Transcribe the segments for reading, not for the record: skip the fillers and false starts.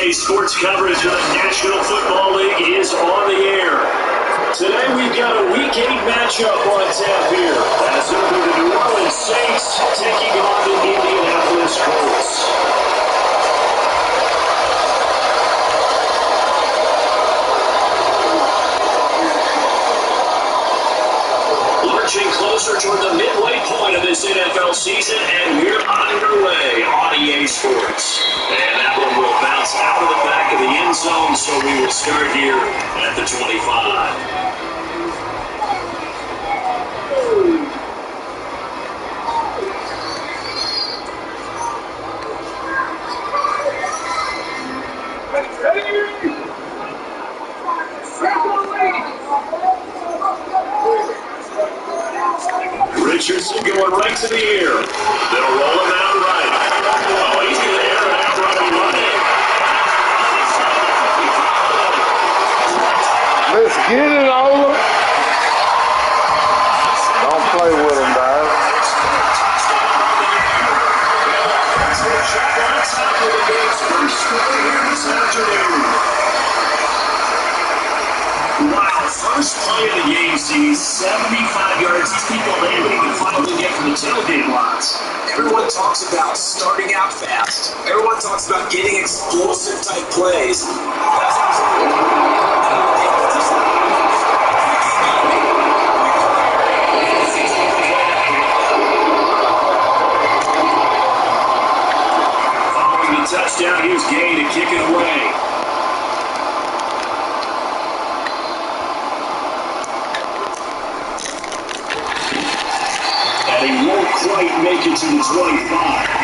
Sunday sports coverage of the National Football League is on the air. Today we've got a Week 8 matchup on tap here as it'll be the New Orleans Saints taking on the Indianapolis Colts. Marching closer toward the midway point of this NFL season, and we're underway on EA Sports. And that one will bounce out of the back of the end zone, so we will start here at the 25. Richardson going right to the air. They'll roll him out right. Oh, he's going to air it out running money. Let's get it over. Don't play with him, guys. That's the shot on top of the game's first play here this afternoon. Wow, first play of the game sees 75 yards. These people landing and finally get from the tailgate lots. Everyone talks about starting out fast. Everyone talks about getting explosive type plays. That's following the touchdown, here's Gay to kick it away. He won't quite make it to the 25.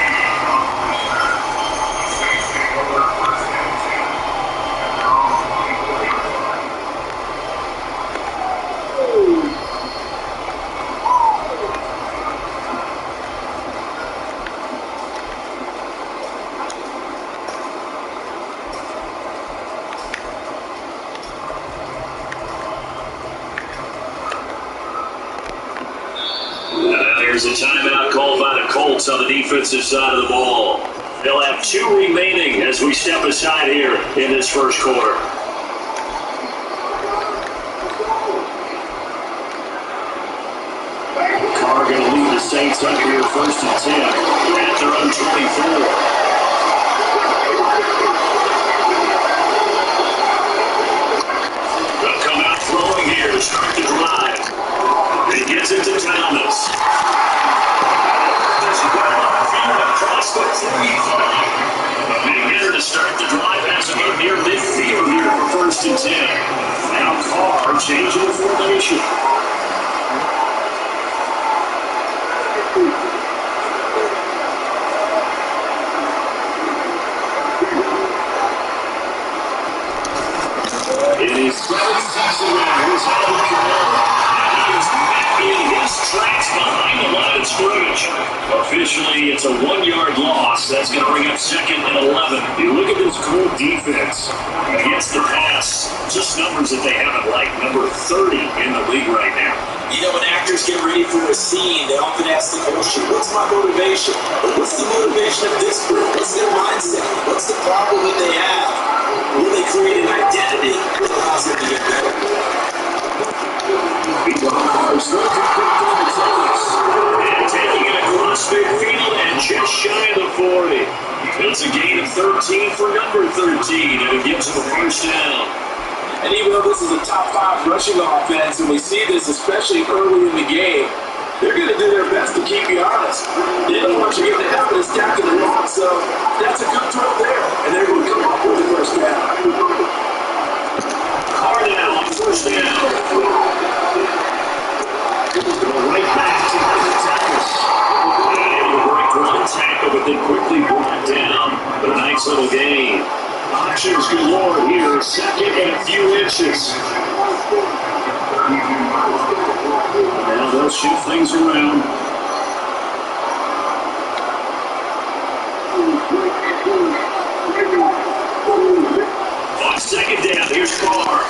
There's a timeout called by the Colts on the defensive side of the ball. They'll have 2 remaining as we step aside here in this first quarter. Carr going to lead the Saints up here first and 10 at their own 24. They'll come out throwing here to start the drive. He gets it to Thomas. Across the 35. A big hitter to start the drive has him up near midfield here for first and 10. Now Carr changing the formation. In his third season now, he's had a career. In his tracks behind the line of scrimmage. Officially, it's a 1-yard loss. That's going to bring up 2nd and 11. You look at this Colt defense against the pass. Just numbers that they haven't liked. Number 30 in the league right now. You know, when actors get ready for a scene, they often ask the question, what's my motivation? What's the motivation of this group? What's their mindset? What's the problem that they have? Will they create an identity that allows them to get better? And taking it across midfield and just shy of the 40. It's a gain of 13 for number 13, and it gives him a first down. And even though this is a top 5 rushing offense, and we see this especially early in the game, they're going to do their best to keep you honest. They don't want you to get the habit of stacking the ball, so that's a good throw there. And they're going to come up with the first down. Carr now on first down. Go right back to Thomas. Able to break one tackle, but then quickly brought down. But a nice little gain. Options galore here. 2nd and a few inches. Now they'll shift things around. On 2nd down, here's Carr.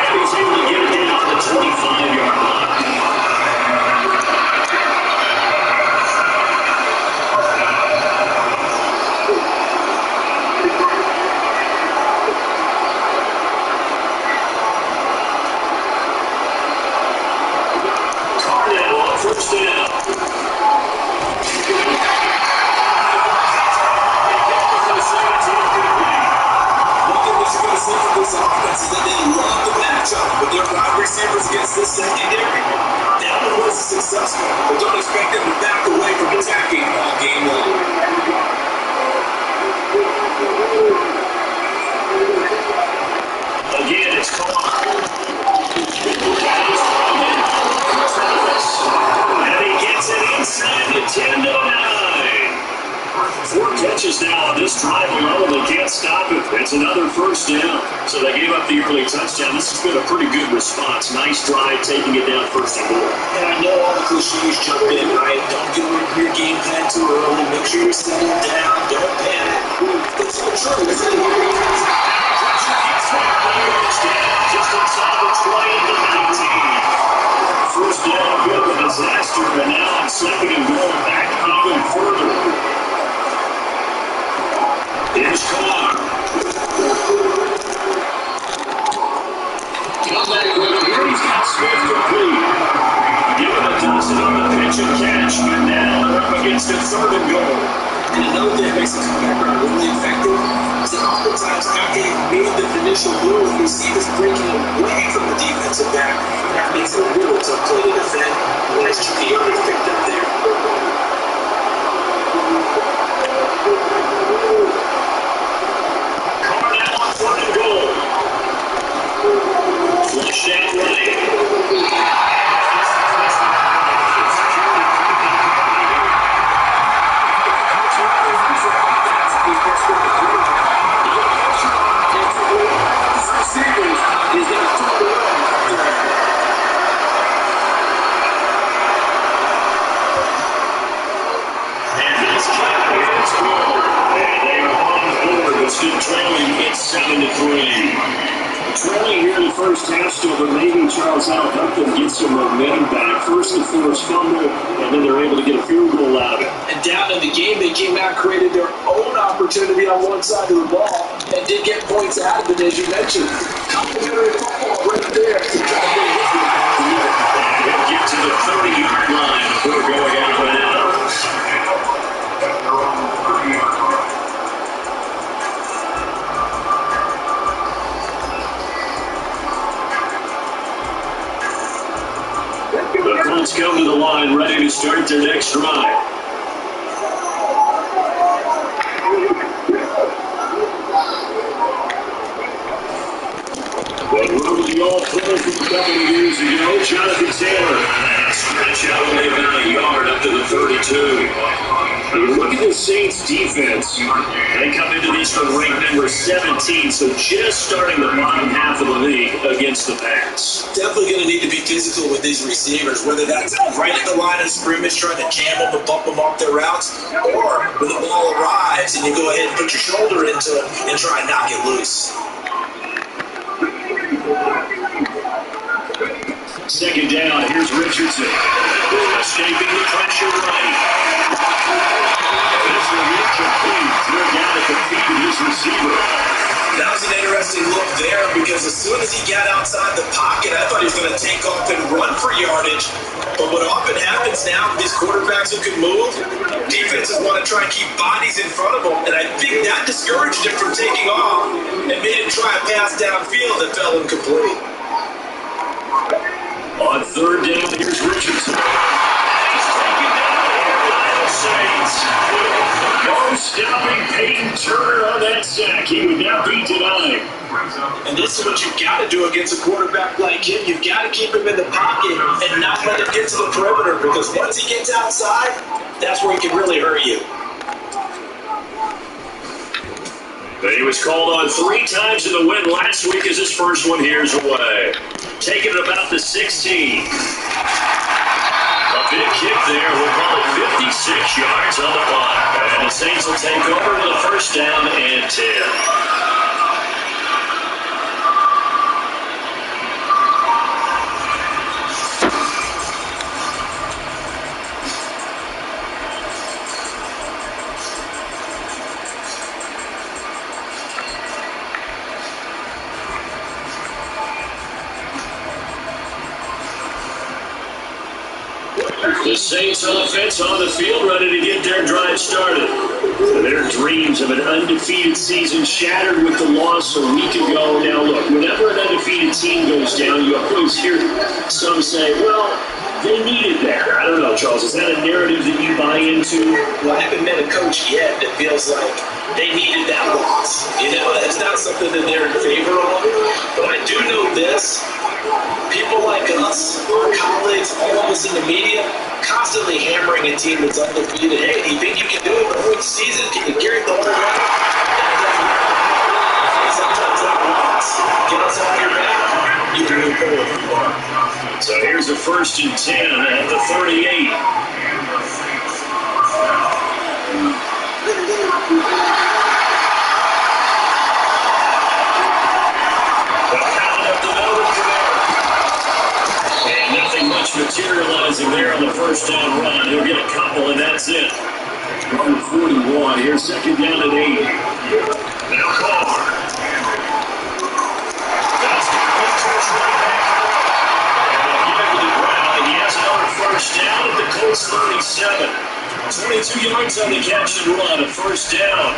He's able to get it down to the 25-yard line. pushes now on this drive alone. They can't stop it. It's another first down. So they gave up the early touchdown. This has been a pretty good response. Nice drive, taking it down first and goal. And I know all the cliches jump in, right? Don't go into your game plan too early. Make sure you're settled down. Don't panic. It's so true, isn't it? Just inside the 20 to 19. First down, good with disaster, and now on second and goal, back even further. Here's Carr. Comeback with him here. He's got Smith complete. Given a dozen on the pitch and catch, but now they're up against a third and goal. And another thing that makes the comeback run really effective is that oftentimes after they've made the initial move, you see this breaking away from the defensive back. That makes it a really tough play to defend. Nice QPR is picked up there. Carr now on third and goal. Flushed out right. Still trailing, it's 7-3. Trailing here in the first half still, but maybe Charles Howell help them get some momentum back. First the forced fumble, and then they're able to get a field goal out of it. And down in the game, they came out and created their own opportunity on one side of the ball and did get points out of it, as you mentioned. Complimentary football right there. They'll get to the 30-yard line before going out of bounds. The Colts come to the line, ready to start their next drive. What role the all-pro from a couple of years ago, Jonathan Taylor. Stretch out only about a yard up to the 32. Look at the Saints defense. They come into this one ranked number 17, so just starting the bottom half of the league against the pass. Definitely going to need to be physical with these receivers, whether that's right at the line of scrimmage trying to jam them and bump them off their routes, or when the ball arrives and you go ahead and put your shoulder into it and try and knock it loose. Second down, here's Richardson. Escaping the pressure right. This will be complete. They're down at the feet of his receiver. That was an interesting look there because as soon as he got outside the pocket, I thought he was going to take off and run for yardage. But what often happens now with these quarterbacks who can move, defenses want to try and keep bodies in front of them. And I think that discouraged him from taking off and made him try a pass downfield that fell incomplete. On third down, here's Richardson. He's taken down by the Saints. No stopping Peyton Turner on that sack. He would not be denied. And this is what you've got to do against a quarterback like him. You've got to keep him in the pocket and not let him get to the perimeter, because once he gets outside, that's where he can really hurt you. He was called on 3 times in the win last week as his first one here's away. Taking it about the 16. A big kick there. We'll call it 56 yards on the clock. And the Saints will take over with a first down and 10. The Saints offense on the field, ready to get their drive started. Their dreams of an undefeated season shattered with the loss a week ago. Now look, whenever an undefeated team goes down, you always hear some say, well, they needed that. I don't know, Charles, is that a narrative that you buy into? Well, I haven't met a coach yet that feels like they needed that loss. You know, that's not something that they're in favor of. But I do know this. People like us, our colleagues, all of us in the media, constantly hammering a team that's undefeated. Hey, do you think you can do it? Oh, the season, if you can carry the whole way, sometimes that loss, get us off your back, you can move forward from there. So here's a 1st and 10 at the 38. And nothing much materializing there on the 1st down run. He'll get a couple, and that's it. Number 41. Here's 2nd down at 8. Now Carr. He has another 1st down at the Colts 37. 22 yards on the catch and run, a 1st down.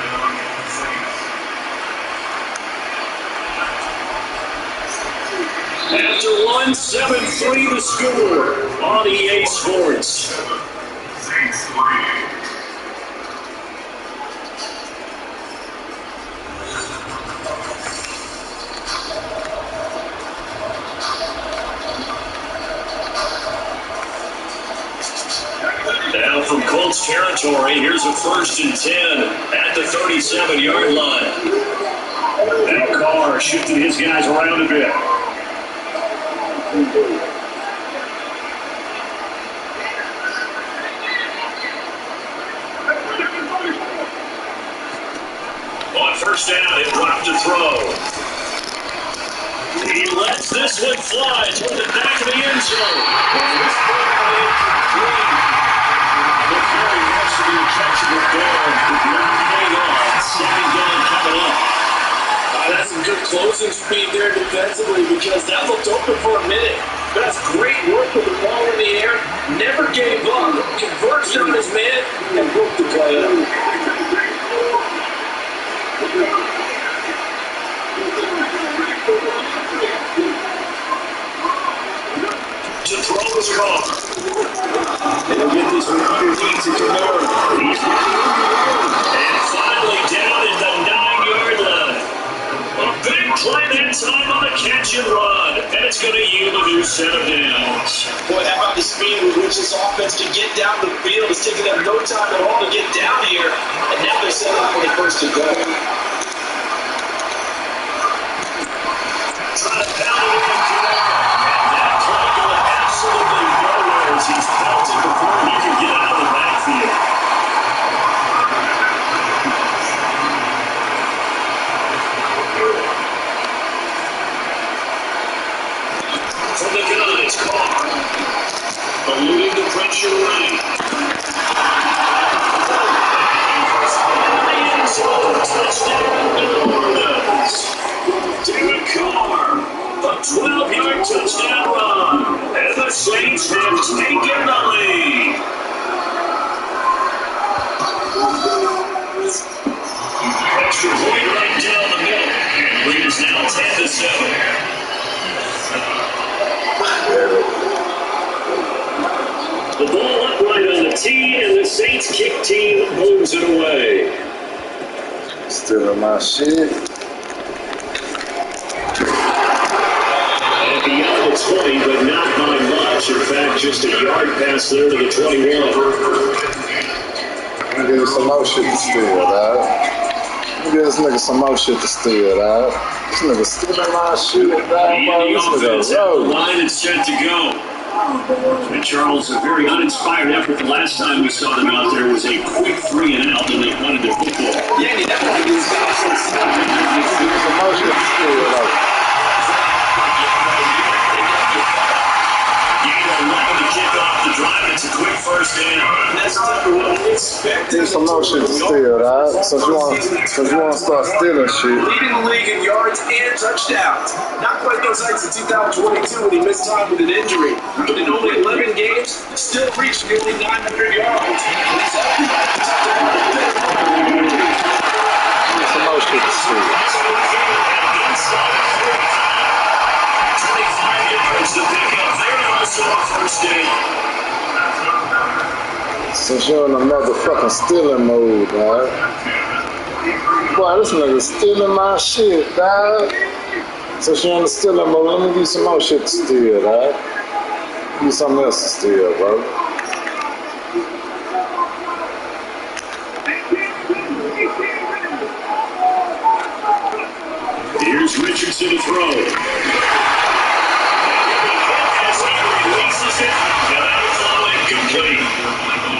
After 1, 7-3 the score on EA Sports. Now from Colts territory, here's a 1st and 10 at the 37-yard line. Now Carr shifting his guys around a bit. On 1st down, he'll drop to throw. He lets this one fly toward the back of the end zone. The very rest of the catchable ball did not hang on. 2nd down coming up. That's some good closing speed there defensively because that looked open for a minute. But that's great work with the ball in the air. Never gave up. Converged on his man and broke the play up. To throw his car. And he'll get this one underneath to Kamara. And finally down at the 9-yard line. A big play that time on the catch and run. And it's going to yield a new set of downs. Boy, how about the speed with which this offense can get down the field? It's taking them no time at all to get down here. And now they're set up for the 1st to go. Trying to pound it in Kamara. And that play going absolutely nowhere as he's pelted before he can get out of the backfield. From the gun, it's Carr. Eluding the pressure right. Touchdown, Minnesota's. David Carr, a 12-yard touchdown run. And the Saints have taken the lead. Extra point right down the middle. Lead is now 10-7. The ball upright on the tee, and the Saints kick team moves it away. Stealing my shit. And beyond the 20, but not by much. In fact, just a yard pass there to the 21. I'm gonna give you some more shit to steal, dog. I'm gonna give this nigga some more shit to steal, dog. This nigga stealing my shit, dog. This Offense nigga at the road. line and set to go. And Charles, a very uninspired effort. The last time we saw them out there was a quick 3 and out, and they wanted their football. Yeah, definitely do Give me some more shit to steal, dog. Gator 11 to kick off the drive. It's a quick 1st down. That's exactly what we expected. Give me some more shit to steal, dog. Since you wanna start stealing shit. Leading the league in yards and touchdowns. Not quite those heights in 2022 when he missed time with an injury. But in only 11 games, still reached nearly 900 yards. Give me some more shit to steal. 25 yards to pick up. They're also a 1st down. Since you're in a motherfucking stealing mode, dog. Boy, this nigga stealing my shit, dog. Since you're in the stealing mode, let me give you some more shit to steal, dog. Give you something else to steal, bro. throw. As he releases it, and that's all incomplete.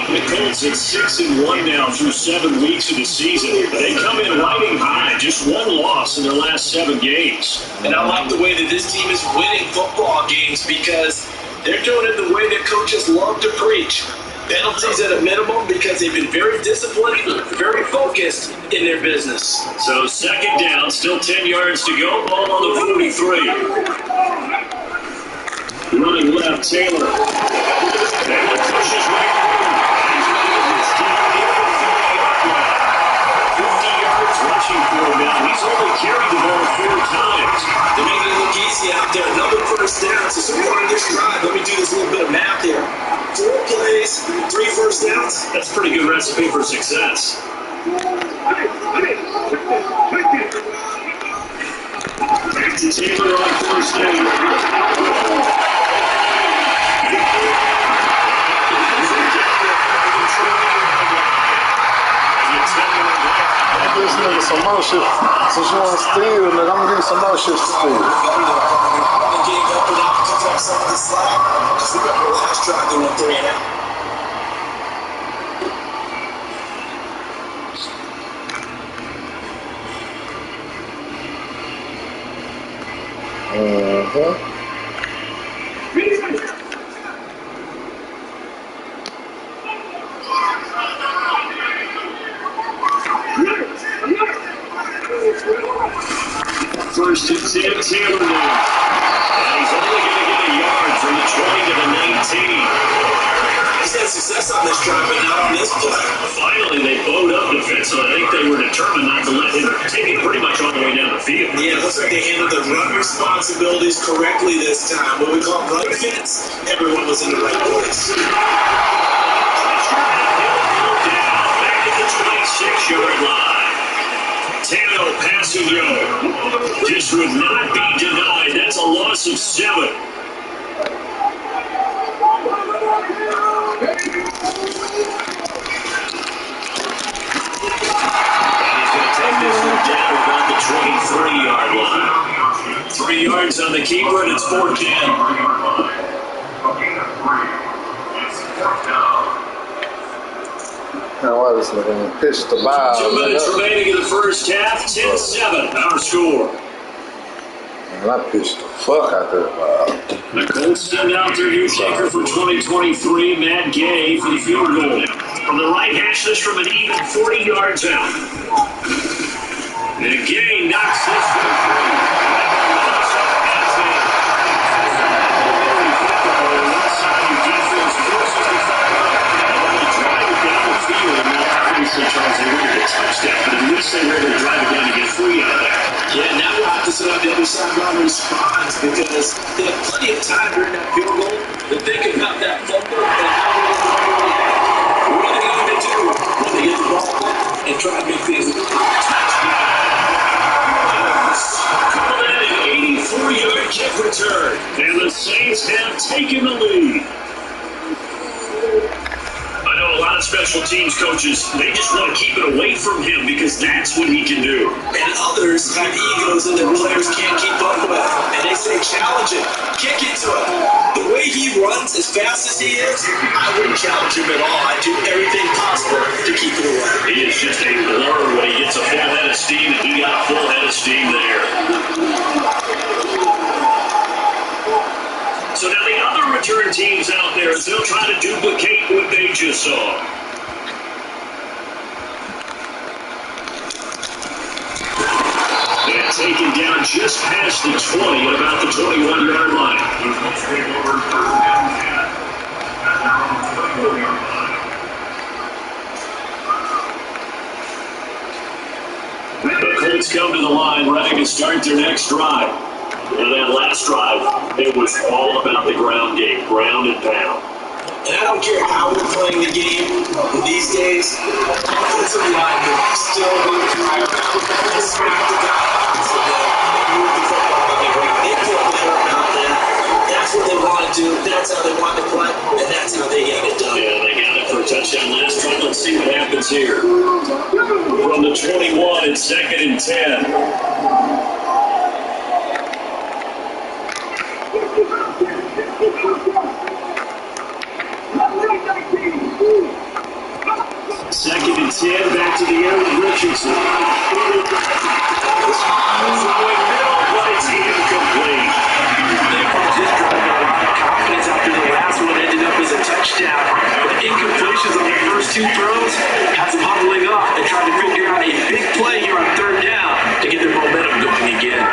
The Colts at 6-1 now through 7 weeks of the season. They come in riding high, just one loss in their last 7 games. And I like the way that this team is winning football games because they're doing it the way that coaches love to preach. Penalties at a minimum because they've been very disciplined, very focused in their business. So 2nd down, still 10 yards to go, ball on the 43. Running left, Taylor. Taylor pushes right. 50 yards rushing for him now. He's only carried the ball 4 times. They're making it look easy out there. Another first down. So far in this drive, let me do this little bit of math here. 4 plays, 3 first downs. That's a pretty good recipe for success. Back to Taylor on 1st down. This nigga some more shit. Since you want to steal, nigga, I'm gonna give you some more shit to steal. Getting up and out, pick up some of the slack. Because remember, last drive they went 3 and out. First and 10, Taylor now. And he's only going to get a yard from the 20 to the 19. He's had success on this drive, but not on this play. Finally, they bowed up defensively. I think they were determined not to let him take it pretty much all the way down the field. Yeah, it looks like they handled their run responsibilities correctly this time. What we call run fits, everyone was in the right place. Back at the 26-yard line. Tano passing yo. This would not be denied. That's a loss of 7. Down about the 23-yard line. 3 yards on the keeper, and it's 4th down. Now, why this nigga pitch the ball? 2 minutes remaining in the first half. 10-7, our score. Man, I pitched the fuck out that ball. The Colts send out their new kicker for 2023, Matt Gay, for the field goal. From the right hash, this from an even 40 yards out. And Gay knocks this one free. Charles, they wanted a touchdown, but at least they were able to drive it down and get free out of there. Yeah, now we'll have to sit on the other side of our response because they have plenty of time during that field goal to think about that fumble and how they're going to react. What are they going to do when they get the ball back and try to make things a touchdown? Call that an 84-yard kick return, and the Saints have taken the lead. I know a lot of special teams coaches, they just want to keep it away from him because that's what he can do. And others have egos that their players can't keep up with. And they say, challenge it, kick it to him. The way he runs, as fast as he is, I wouldn't challenge him at all. I'd do everything possible to keep it away. He is just a blur when he gets a full head of steam, and he got a full head of steam there. So now the other return teams out there, they'll try to duplicate what they just saw. And taken down just past the 20 at about the 21-yard line. The Colts come to the line, ready to start their next drive. And that last drive, it was all about the ground game, ground and pound. And I don't care how we're playing the game these days, offensive linemen still going to try to smack the guy opposite them and move the football on the ground. They feel better about that. That's what they want to do. That's how they want to play, and that's how they get it done. Yeah, they got it for a touchdown last time. Let's see what happens here. From the 21, it's 2nd and 10. 10, back to the air with Richardson. Throwing middle, but it's incomplete. They called this drive with a lot of confidence after the last one ended up as a touchdown. But incompletions on the first two throws has them huddling up and trying to figure out a big play here on third down to get their momentum going again.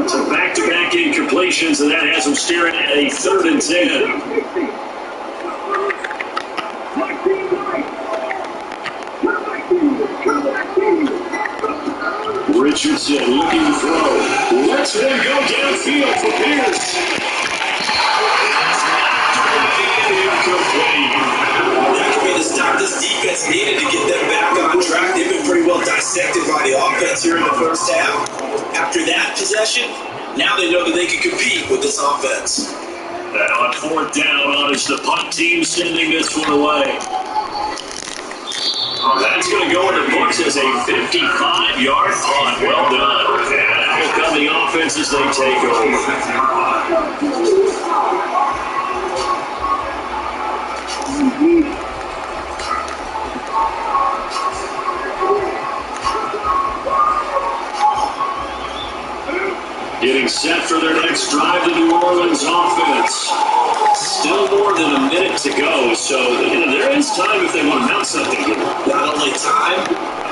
So back-to-back incompletions, and that has them staring at a 3rd and 10. Richardson looking to throw. Lets one go downfield for Pierce. Incomplete. That could be the stop this defense needed to get them back on track. They've been pretty well dissected by the offense here in the first half. After that possession, now they know that they can compete with this offense. And on 4th down, on is the punt team sending this one away. That's going to go in the books as a 55-yard punt. Well done. And that will come the offense as they take over. Getting set for their next drive, the New Orleans offense. Still more than a minute to go, so there is time if they want to mount something here. Not only time,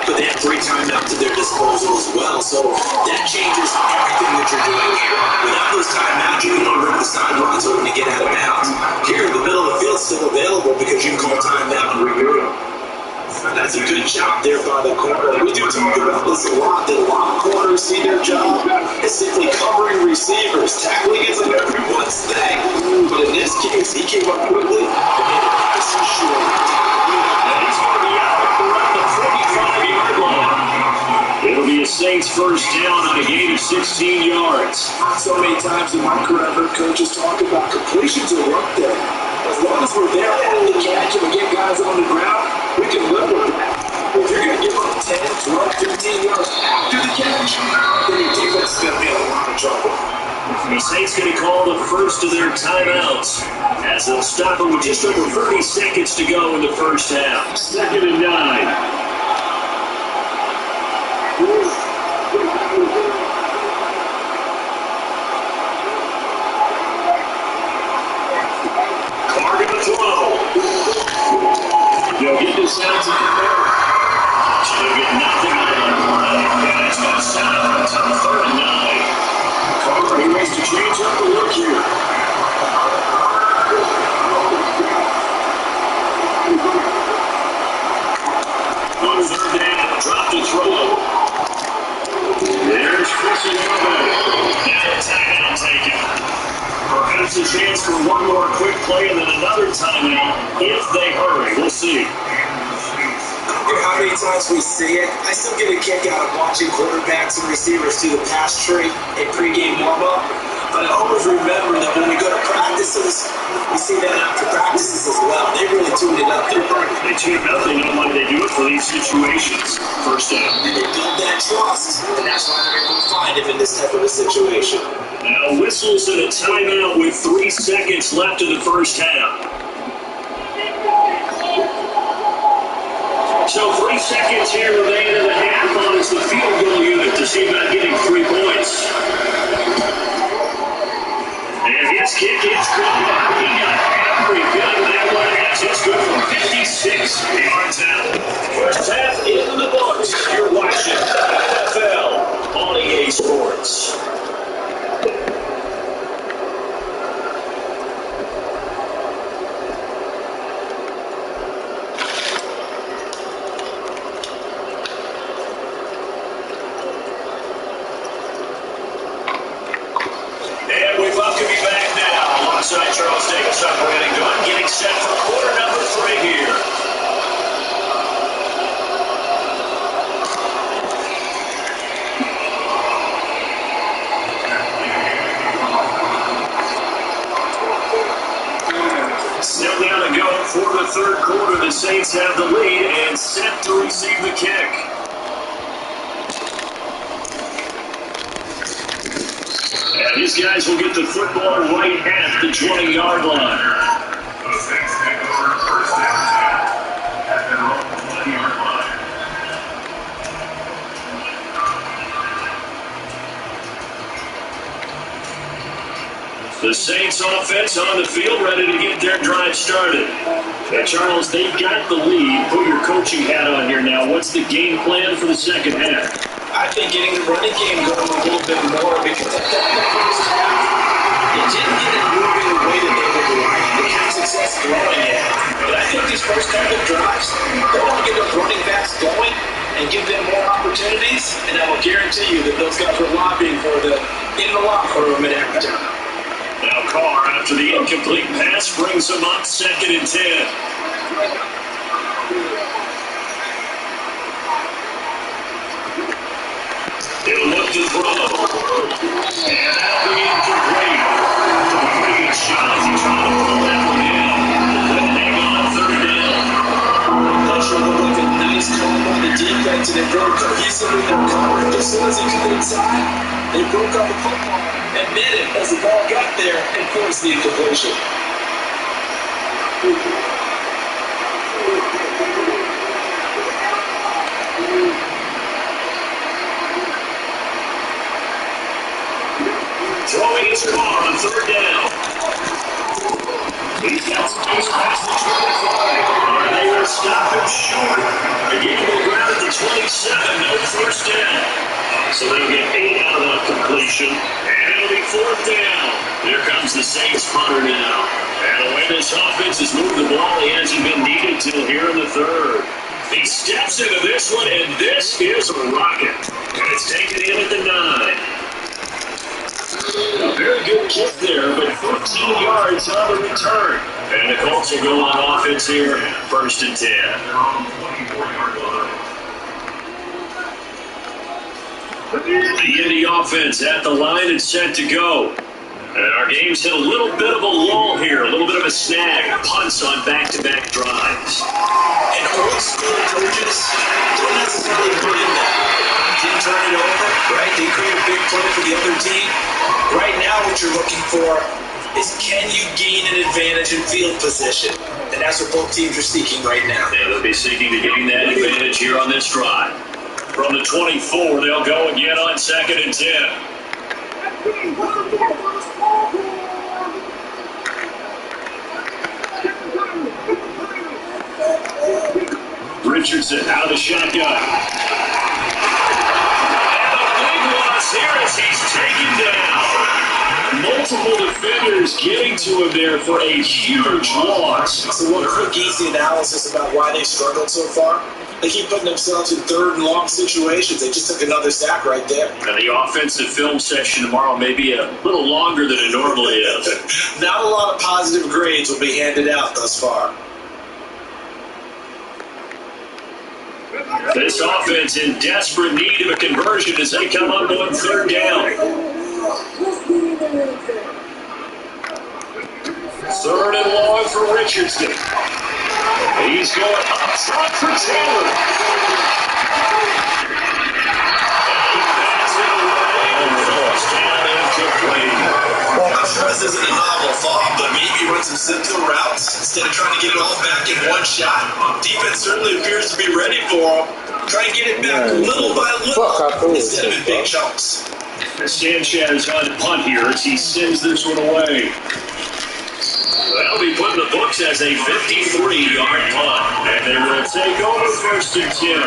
but they have 3 timeouts at their disposal as well, so that changes everything that you're doing here. Without those timeouts, you can run the sidelines hoping to get out of bounds. Here, the middle of the field is still available because you can call timeout and regroup. That's a good job there by the corner. We do talk about this a lot, that a lot of corners see their job as simply covering receivers. Tackling isn't everyone's thing, but in this case, he came up quickly and made it nice and short. And he's going to be out around the 45-yard line. It'll be a Saints first down on a gain of 16 yards. So many times in my career, I've heard coaches talk about completions will work there. As long as we're there on the catch and we get guys on the ground, we can live with that. If you're going to give up 10, 12, 15 yards after the catch, then your defense is going to be in a lot of trouble. The Saints going to call the first of their timeouts as they'll stop it with just over 30 seconds to go in the first half. 2nd and 9. They'll get this out to the middle. She'll get nothing out of it. And it's going to set up until 3rd and 9. Carter, he wants to change up the look here. On 3rd down, drop to throw. There's Chrissy Harvey. And a timeout taken. Perhaps a chance for one more quick play and then another timeout if they hurry. We'll see. I don't care how many times we see it, I still get a kick out of watching quarterbacks and receivers do the pass tree in pregame warm-up. But I always remember that when we go to practices, we see that after practices as well. They really tuned it up. They tune it up. They know why they do it for these situations. First down. And they build that trust, and that's why they're able to find him in this type of a situation. Now whistles and a timeout with 3 seconds left in the first half. So 3 seconds here remaining in the half on is the field goal unit to see about getting 3 points. And his kick is good. He got every bit of that one. It's good for 56 yards out. First half in the books. You're watching NFL on EA Sports. Getting set for quarter number 3 here. Still down to go for the 3rd quarter. The Saints have the lead and set to receive the kick. these guys will get the football right at the 20-yard line. The Saints offense on the field, ready to get their drive started. Hey, Charles, they've got the lead. Put your coaching hat on here now. What's the game plan for the second half? I think getting the running game going a little bit more because in the first half, they didn't get it moving the way that they would like. They had success throwing it. But I think these first couple of drives, they want to get those running backs going and give them more opportunities, and I will guarantee you that those guys were lobbying for the in the locker room at every time. Now Carr, after the incomplete pass, brings him up 2nd and 10. He'll look to throw. And that'll be incomplete. A pretty good shot as he tried to pull that one in. Couldn't hang on 3rd down. That sure looked like a nice call by the defense, and they broke cohesively their coverage. As soon as they got inside, they broke up the football and made it as the ball got there and forced the incompletion. Throwing his car on 3rd down. He's got space past the 25. They will stop him short. The game will ground at the 27. No first down. So they'll get 8 out of that completion. And it'll be 4th down. Here comes the Saints punter now. And the way this offense has moved the ball, he hasn't been needed till here in the 3rd. He steps into this one, and this is a rocket. And it's taken in at the 9. A very good kick there, but 15 yards on the return. And the Colts will go on offense here, 1st and 10. The Indy offense at the line and set to go. And our game's hit a little bit of a lull here, a little bit of a snag. Punts on back-to-back drives. And old school coaches don't necessarily put in that. Didn't turn it over, right? They create a big play for the other team. Right now, what you're looking for is can you gain an advantage in field position? And that's what both teams are seeking right now. Yeah, they'll be seeking to gain that advantage here on this drive. From the 24, they'll go again on 2nd and 10. Richardson out of the shotgun. And the big loss here as he's taken down. Multiple defenders getting to him there for a huge loss. So one quick, easy analysis about why they struggled so far. They keep putting themselves in 3rd and long situations. They just took another sack right there. And the offensive film session tomorrow may be a little longer than it normally is. Not a lot of positive grades will be handed out thus far. This offense in desperate need of a conversion as they come up on 3rd down. 3rd and long for Richardson. He's going up front for Taylor. I'm sure this isn't a novel thought, but maybe run some simple routes instead of trying to get it all back in one shot. Defense certainly appears to be ready for him. Try and get it back little by little instead of in big chunks. Sanchez on punt here as he sends this one away. That'll be put in the books as a 53-yard punt. And they will take over 1st and 10.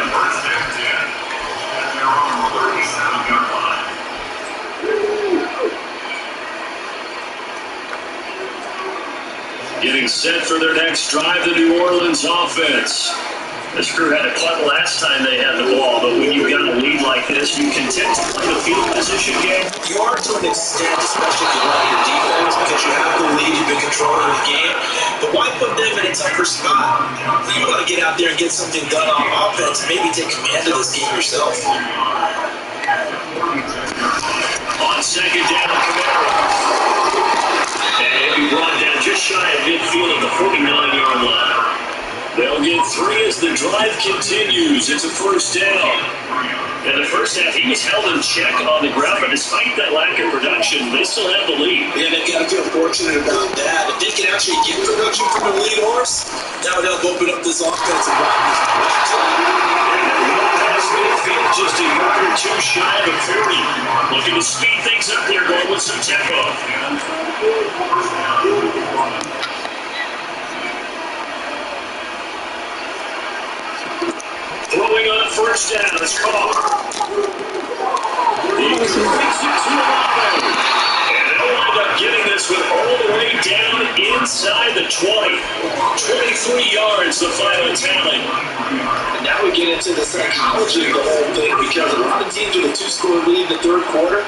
Getting set for their next drive, the New Orleans offense. This crew had a punt last time they had the ball, but when you've got a lead like this, you continue to play the field position game. You are to an extent, especially if you run your defense, because you have the lead, you've been controlling the game. But why put them in a tougher spot? You want to get out there and get something done on offense, maybe take command of this game yourself. On 2nd down, Camaro. And he'll be brought down just shy of midfield at the 49-yard line. They'll get 3 as the drive continues. It's a 1st down. And the first first half, he was held in check on the ground, but despite that lack of production, they still have the lead. Yeah, they've got to feel fortunate about that. If they can actually get production from the lead horse, that would help open up this offensive line. Just a yard or two shy of 40. Looking to speed things up there, going with some tempo. Throwing on a first down, it's caught. He completes it to Olave. And they'll wind up getting this one all the way down inside the 20. 23 yards, the final tally. And now we get into the psychology of the whole thing, because a lot of teams with a two-score lead in the third quarter,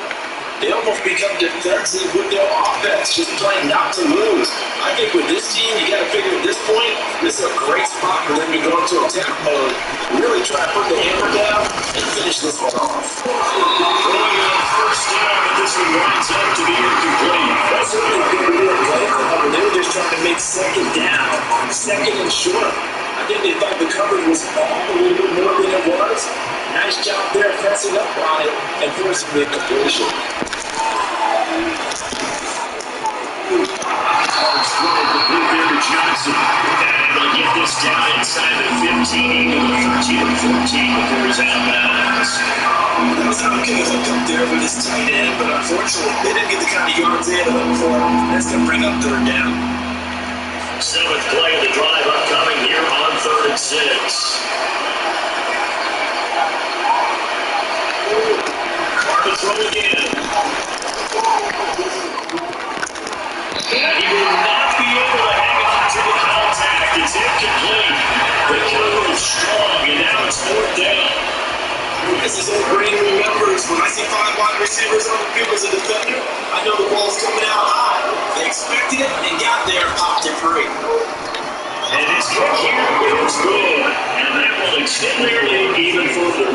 they almost become defensive with their offense, just playing not to lose. I think with this team, you got to figure at this point, this is a great spot for them to go into attack mode, really try to put the hammer down and finish this one off. Throwing on first down, but this one winds up to be incomplete. That's what they're going to do at play. They were just trying to make second down, second and short. I think they thought the coverage was off a little bit more than it was. Nice job there pressing up on it and forcing the incompletion. Johnson. And they'll get this down inside the 15, even the 13 and 14 before he's out of bounds. That was how okay hook up there for this tight end, but unfortunately, they didn't get the kind of yards they had hoped for. That's going to bring up third down. Seventh play of the drive upcoming here on 3rd and 6. Carter throw again. And he will not be able to hang on to the contact. It's incomplete. The cover is strong, and now it's 4th down. This is what Brady remembers. When I see 5 wide receivers on the field as a defender, I know the ball's coming out high. They expected it and got there and popped it free. And his kick here is good, and that will extend their lead even further.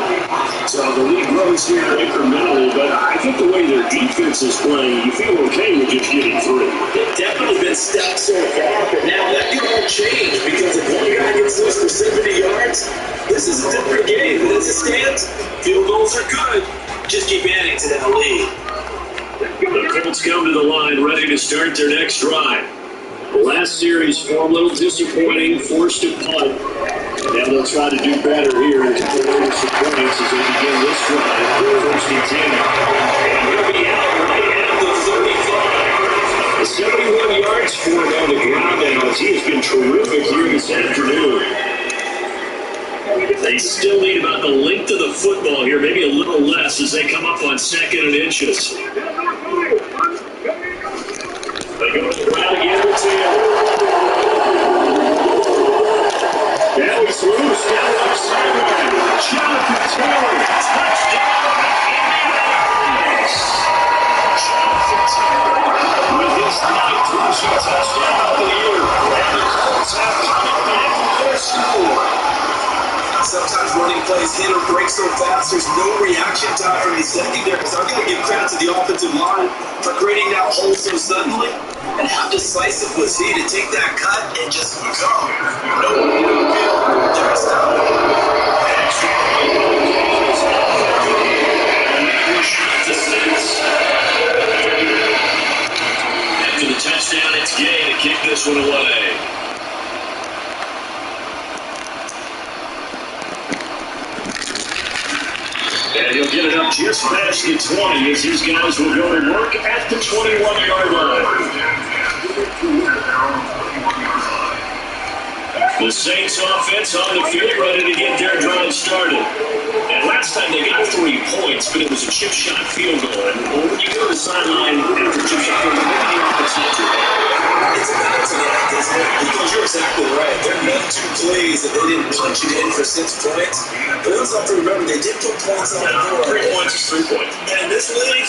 So the lead grows here incrementally, but I think the way their defense is playing, you feel okay with just getting 3. They've definitely been stepped so far, but now that can all change, because if one guy gets this for 70 yards, this is a different game. But as it stands, field goals are good. Just keep adding to that lead. The Colts come to the line, ready to start their next drive. The last series, a little disappointing, forced to punt. Now they'll try to do better here and control some points as they begin this drive. 1st and 10. And he'll be out right at the 35. 71 yards for him on the ground now, as he has been terrific here this afternoon. They still need about the length of the football here, maybe a little less as they come up on 2nd and inches. They go to the ground again with Taylor. Now he's loose down the sideline. Jonathan Taylor, touchdown, Indianapolis. Jonathan Taylor with his 9th rushing touchdown of the year. And the Colts have come back from their score. Sometimes running plays hit or break so fast, there's no reaction time from the secondary. So I've got to give credit to the offensive line for creating that hole so suddenly. And how decisive was he to take that cut and just go? No one in the field. They're stopping. After the touchdown, it's Gay to kick this one away. And he'll get it up just past the 20 as these guys will go to work at the 21-yard line. The Saints offense on the field ready to get their drive started. And last time they got 3 points, but it was a chip shot field goal. And when you go to the sideline after a chip shot field goal, maybe the offense not too bad. It's a balancing act, isn't it? Because you're exactly right. There are none 2 plays that they didn't punch it in for 6 points. But we also have to remember they did put points on the board. 3 points is 3 points. And in this league,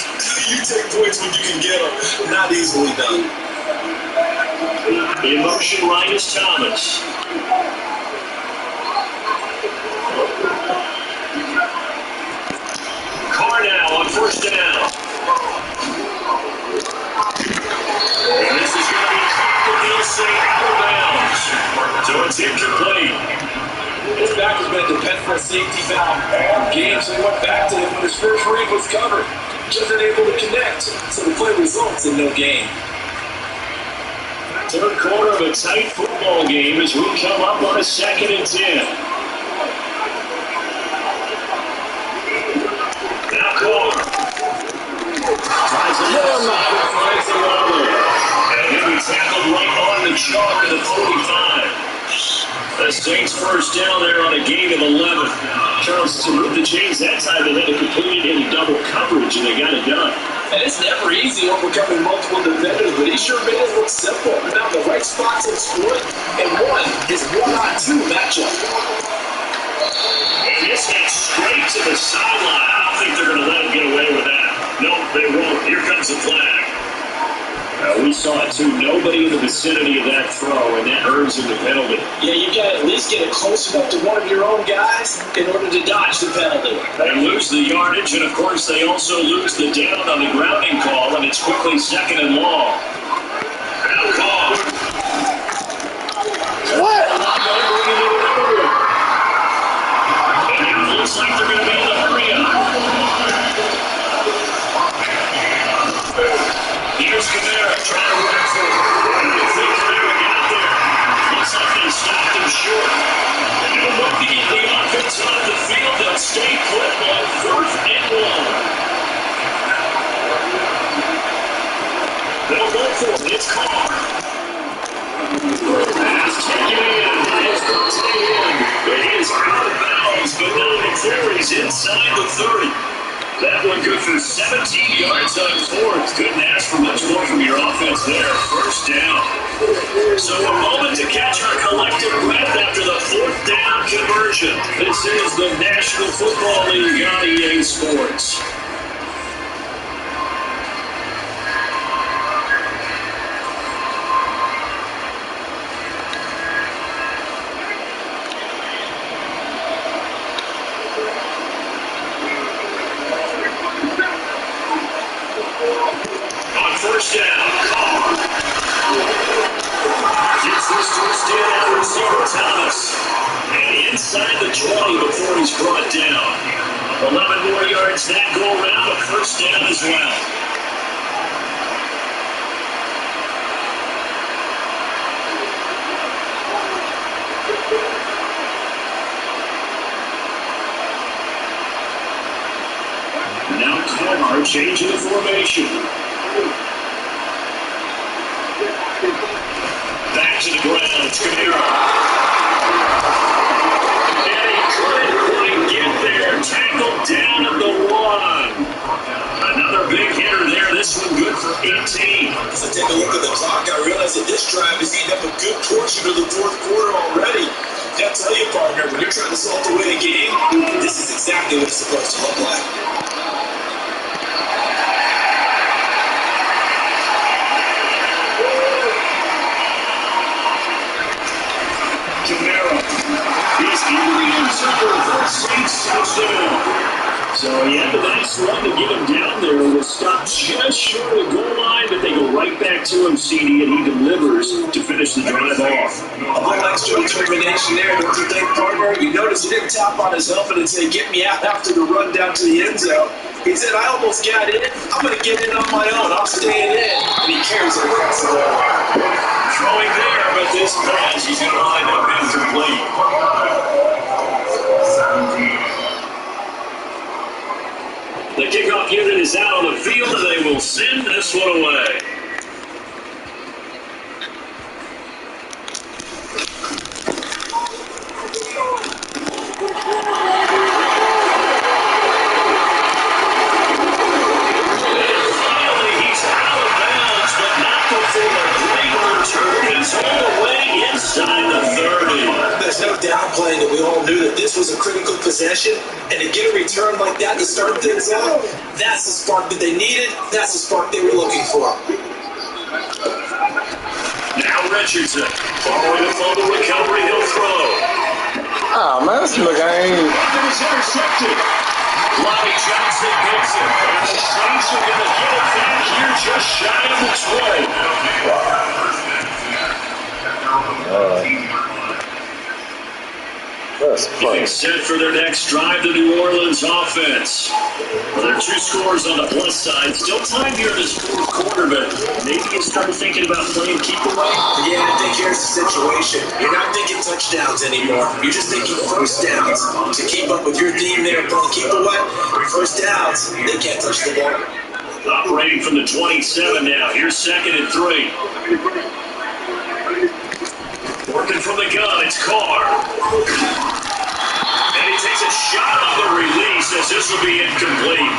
you take points when you can get them. Not easily done. The motion line is Thomas. Carr now on 1st down. And this is going to be caught with Nielsen out of bounds. So it's incomplete. This back has been a dependable safety valve all game, so he went back to him when his first read was covered. Just unable to connect, so the play results in no gain. Third quarter of a tight football game as we come up on a 2nd and 10. Now Carr. Tries another side, finds the Waller. And he'll be tackled right on the chalk of the 45. The Saints first down there on a gain of 11. Charles, to move the chains that time, they had to complete it in double coverage, and they got it done. And it's never easy overcoming multiple defenders, but he sure made it look simple. Now the right spots and scored, and one is 1-on-2 matchup. And this gets straight to the sideline. I don't think they're going to let him get away with that. No, they won't. Here comes the flag. We saw it too. Nobody in the vicinity of that throw, and that earns him the penalty. Yeah, you got to at least get it close enough to one of your own guys in order to dodge the penalty. They lose the yardage, and of course they also lose the down on the grounding call, and it's quickly 2nd and long. Now call. What? And now it looks like they're going to be able to hurry up. Here's Kamara trying to run for it. I don't think Kamara got there. Looks like they stopped him short. No looking at the offense off the field. They'll stay put on 4th and 1. They'll go for it. It's Carr. Pass taken in by his tight end. It is out of bounds, but now the carries inside the 30. That one good for 17 yards on 4th. Couldn't ask for much more from your offense there. First down. So a moment to catch our collective breath after the 4th down conversion. This is the National Football League on EA Sports. First down, Carr. Gets this to his stand receiver Thomas. And inside the 20 before he's brought down. 11 more yards that go around, but first down as well. Now Carr changing the formation. Back to the ground, it's Kamara. And he couldn't quite get there. Tackled down at the 1. Another big hitter there. This one good for 18. As I take a look at the clock, I realize that this drive is eating up a good portion of the 4th quarter already. I'll tell you, partner, when you're trying to salt away a game, this is exactly what it's supposed to look like. He's in the end zone for a Saints touchdown. So he had the nice run to get him down there and was stopped just short of the goal line, but they go right back to him, CD, and he delivers to finish the drive off. A little extra determination there, don't you think, partner? You notice he didn't tap on his helmet and say, get me out after the run down to the end zone. He said, I almost got in. I'm going to get in on my own. I'm staying in. And he carries it across the line. Throwing there, but this pass, he's going to line up incomplete. The kickoff unit is out on the field, and they will send this one away. There's no downplaying that we all knew that this was a critical possession, and to get a return like that to start things out, that's the spark that they needed, that's the spark they were looking for. Now Richardson, following the fumble recovery, he'll throw. Oh, man, this nigga ain't... It was intercepted. Lonnie Johnson gets it, and the Saints are going to get it back here just shy of the 20. That's Getting funny. set for their next drive, the New Orleans offense. Well, there are 2 scores on the plus side. Still time here in this fourth quarter, but maybe you start thinking about playing keep away. Yeah, I think here's the situation. You're not thinking touchdowns anymore. You're just thinking first downs. To keep up with your team there, playing keep away, first downs, they can't touch the ball. Operating from the 27 now. Here's 2nd and 3. Working from the gun, it's Carr. And he takes a shot on the release as this will be incomplete.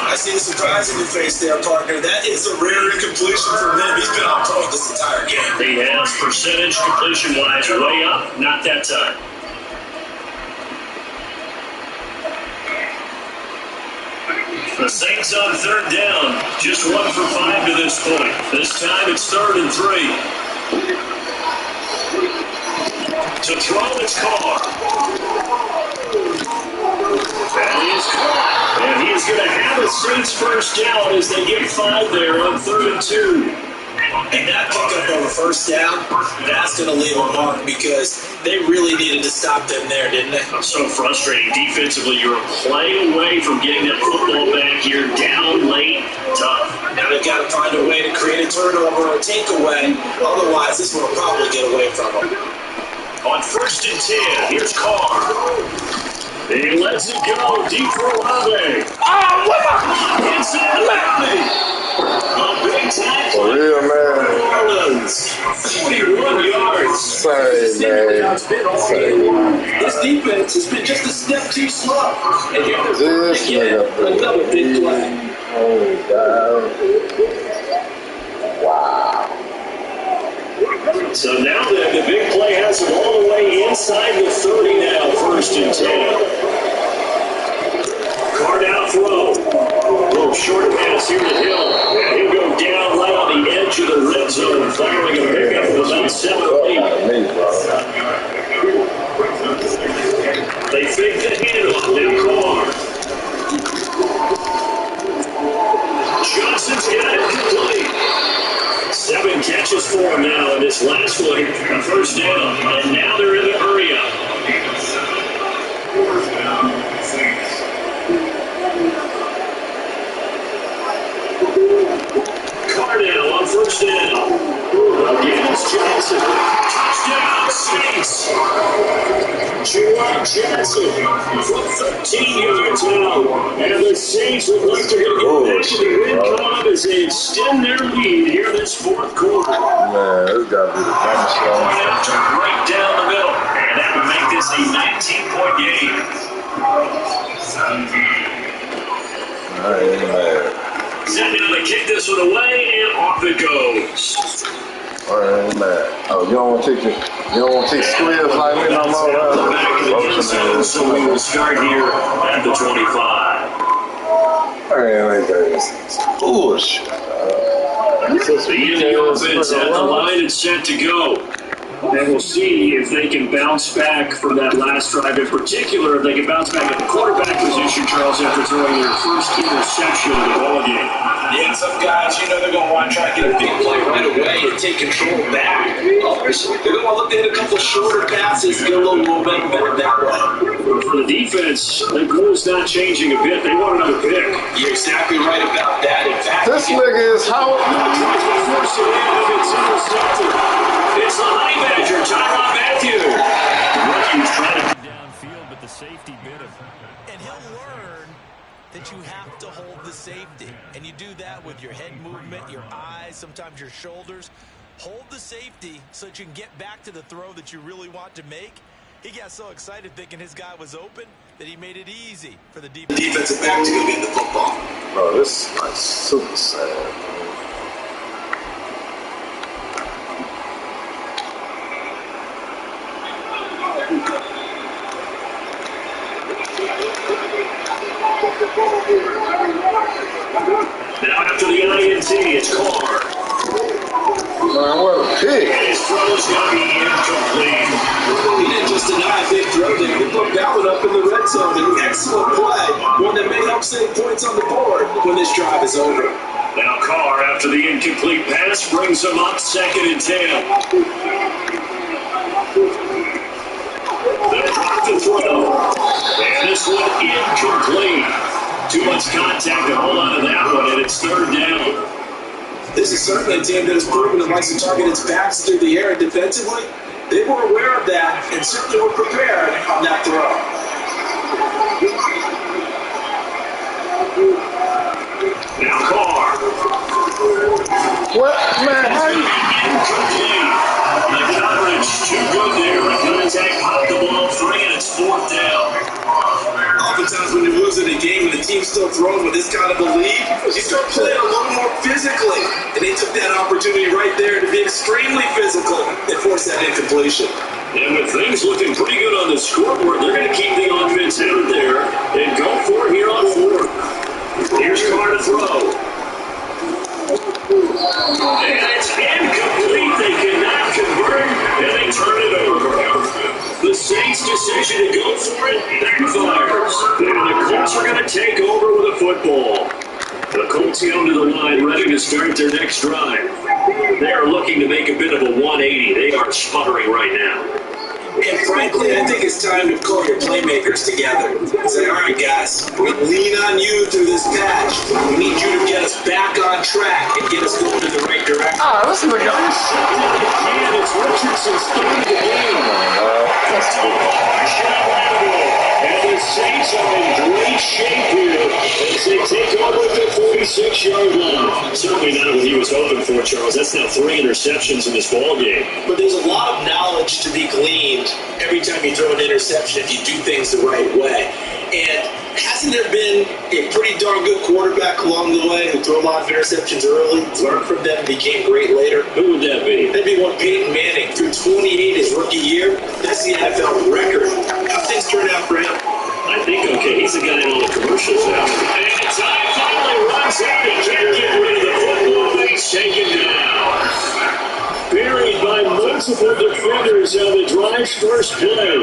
I see the surprise in your face there, partner. That is a rare incompletion for him. He's been on point this entire game. He has percentage completion-wise way up. Not that time. The Saints on 3rd down. Just 1 for 5 to this point. This time it's 3rd and 3. To throw, it's Carr. That is caught. And he's going to have a Saints first down as they get 5 there on 3rd and 2. And that pickup on the first down, that's going to leave a mark because they really needed to stop them there, didn't they? So frustrating. Defensively, you're a play away from getting that football back here. Down late, tough. Now they've got to find a way to create a turnover or a takeaway. Otherwise, this one will probably get away from them. On 1st and 10, here's Carr. He lets it go deep for Olave. Oh, what the? Inside Olave. A big tackle. For real, man. Orleans. 41 yards. Sorry, man. This defense has been just a step too slow. And here they're This again, another big play. Oh, God. Wow. So now the big play has him all the way inside the 30 now, 1st and 10. Carr down throw. A little short pass here to Hill. And he'll go down right on the edge of the red zone, firing a pickup of about 7 or 8. They fake the handoff. Now Carr. Johnson's got it complete. 7 catches for him now in this last one. A first down. And now they're in the hurry up. Cardell on 1st down. Again, it's Johnson. Touchdown, Saints. Juwan Johnson from 13 yards out. And the Saints look like they're going to get back to the win column as they extend their lead here this 4th quarter. Man, this got to be the dumbest one. Right down the middle. And that would make this a 19-point game. I ain't mad. Set down to kick this one away, and off it goes. I ain't mad. Oh, you don't want to take squares like me no more? Back in the end zone, so we will start here at the 25. Man, that's bullshit. The Indian offense at the line and set to go. And we'll see if they can bounce back from that last drive. In particular, if they can bounce back at the quarterback position, Charles, after throwing their first interception of the ballgame. Yeah, some guys, they're going to want to try to get a big play right away and take control back. Others, they're going to look at a couple shorter passes, get a little momentum better that way. For the defense, the goal's not changing a bit. They want another pick. You're exactly right about that. In fact, This nigga is how? First and it's intercepted. It's the Honey Badger, Tyrann Mathieu. The rookie's trying to downfield, but the safety bit of, and he'll learn that you have to hold the safety, and you do that with your head movement, your eyes, sometimes your shoulders. Hold the safety so that you can get back to the throw that you really want to make. He got so excited thinking his guy was open that he made it easy for the defensive back to go get the football. Bro, this is like super sad. Now after the INT, it's Carr. Man, what a pick. His throw's going to be incomplete. He didn't just deny a big throw there. He put that one up in the red zone. An excellent play. One that may help save points on the board when this drive is over. Now Carr, after the incomplete pass, brings him up 2nd and 10. The drop to throw. And this one incomplete. Too much contact to hold on to that one, and it's third down. This is certainly a team that has proven it likes to target its backs through the air, and defensively, they were aware of that and certainly were prepared on that throw. Now Carr. What, man? How you? Incomplete. The coverage too good there. The contact popped the ball free, and it's fourth down. Oftentimes when you're losing a game and the team's still throwing with this kind of a lead, you start playing a little more physically. And they took that opportunity right there to be extremely physical and force that incompletion. And with things looking pretty good on the scoreboard, they're going to keep the offense out there and go for it here on fourth. Here's Carr to throw. And it's incomplete. They cannot convert, and they turn it over. The Saints' decision to go for it backfires. And the Colts are going to take over with a football. The Colts come to the line, ready to start their next drive. They are looking to make a bit of a 180. They are sputtering right now. And frankly, I think it's time to call your playmakers together. Say, all right, guys, we're going to lean on you through this patch. We need you to get us back on track and get us going in the right direction. Oh, listen to guys. And it's Richardson starting the game. That's cool. And the Saints are in great shape here as they take over the 46-yard line. Certainly not what he was hoping for, Charles. That's now 3 interceptions in this ball game. But there's a lot of knowledge to be gleaned every time you throw an interception if you do things the right way. And hasn't there been a pretty darn good quarterback along the way who threw a lot of interceptions early, learned from them, became great later? Who would that be? That'd be one Peyton Manning. Threw 28 his rookie year. That's the NFL record. How things turned out for him? I think, okay, he's the guy in all the commercials now. And time finally runs out. He can't get rid of the football, but he's taken down. Buried by multiple defenders on the drive's first play.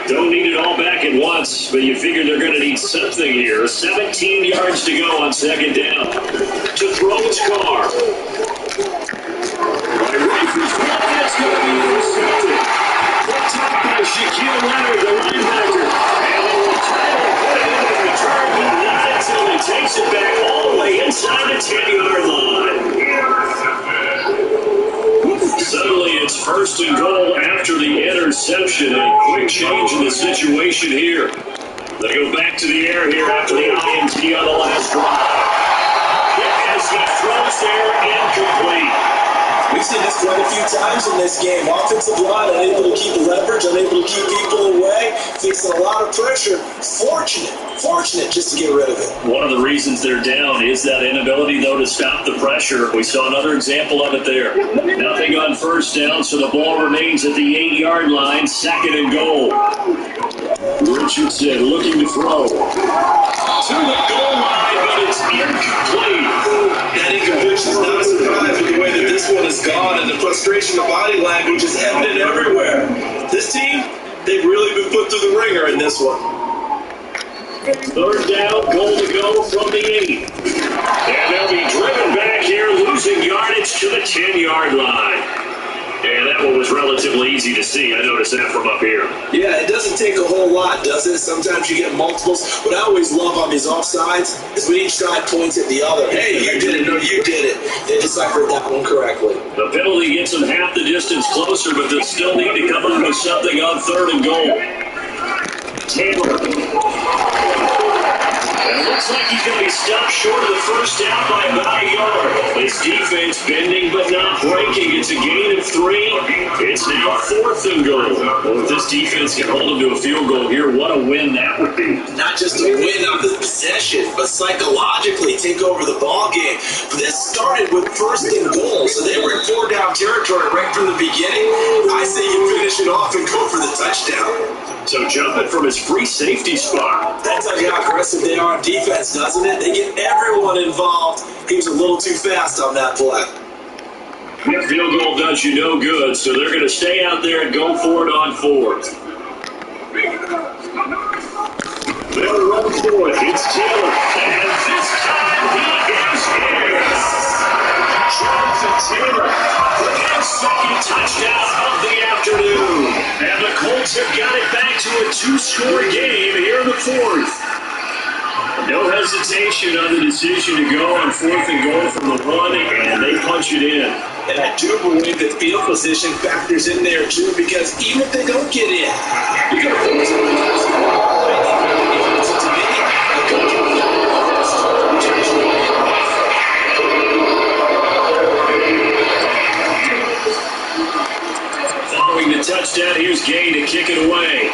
Don't need it all back at once, but you figure they're going to need something here. 17 yards to go on second down. To throw his Carr. By Rifles, that's going to be intercepted. Put top by Shaquille Leonard, the linebacker. And they will try to put it into the return, but not until he takes it back all the way inside the 10-yard line. Suddenly it's first and goal after the interception. A quick change in the situation here. They go back to the air here after the INT on the last drive. As he throws there, incomplete. We've seen this quite a few times in this game. Offensive line unable to keep leverage, unable to keep people away, facing a lot of pressure. Fortunate just to get rid of it. One of the reasons they're down is that inability, though, to stop the pressure. We saw another example of it there. Nothing on first down, so the ball remains at the 8-yard line, second and goal. Richardson looking to throw. To the goal line, but it's incomplete. That incompletion is not a surprise with the way that this one is gone, and the frustration of body language is evident everywhere. This team, they've really been put through the ringer in this one. Third down, goal to go from the 8. And they'll be driven back here, losing yardage to the 10-yard line. And that one was relatively easy to see. I noticed that from up here. Yeah, it doesn't take a whole lot, does it? Sometimes you get multiples. What I always love on these offsides is when each side points at the other. Hey, you did it. No, you did it. They deciphered that one correctly. The penalty gets them half the distance closer, but they'll still need to come up with something on third and goal. Taylor. It looks like he's going to be stopped short of the first down by about a yard. His defense bending but not breaking. It's a gain of 3. It's now fourth and goal. Well, if this defense can hold him to a field goal here, what a win that would be. Not just a win on the possession, but psychologically take over the ball game. This started with first and goal, so they were in 4-down territory right from the beginning. I say you finish it off and go for the touchdown. So jumping from his free safety spot. That tells you how aggressive they are on defense, doesn't it? They get everyone involved. He was a little too fast on that play. That field goal does you no good, so they're going to stay out there and go for it on fourth. They'll run for it. It's Taylor. And this time he is here. Jonathan Taylor. Look at his second touchdown of the afternoon. And the Colts have got it back to a 2-score game here in the fourth. No hesitation on the decision to go on 4th and goal from the 1, and they punch it in. And I do believe that field position factors in there too, because even if they don't get in, you're going to focus on the guys who are right in front of the defense. To me, a coach will feel first, which actually following the touchdown, here's Gay to kick it away.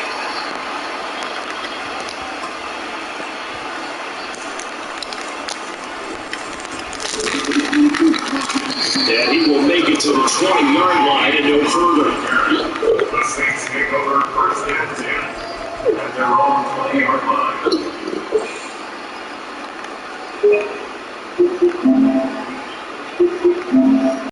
And he will make it to the 20-yard line and no further. The Saints take over first and 10 at their own 20-yard line.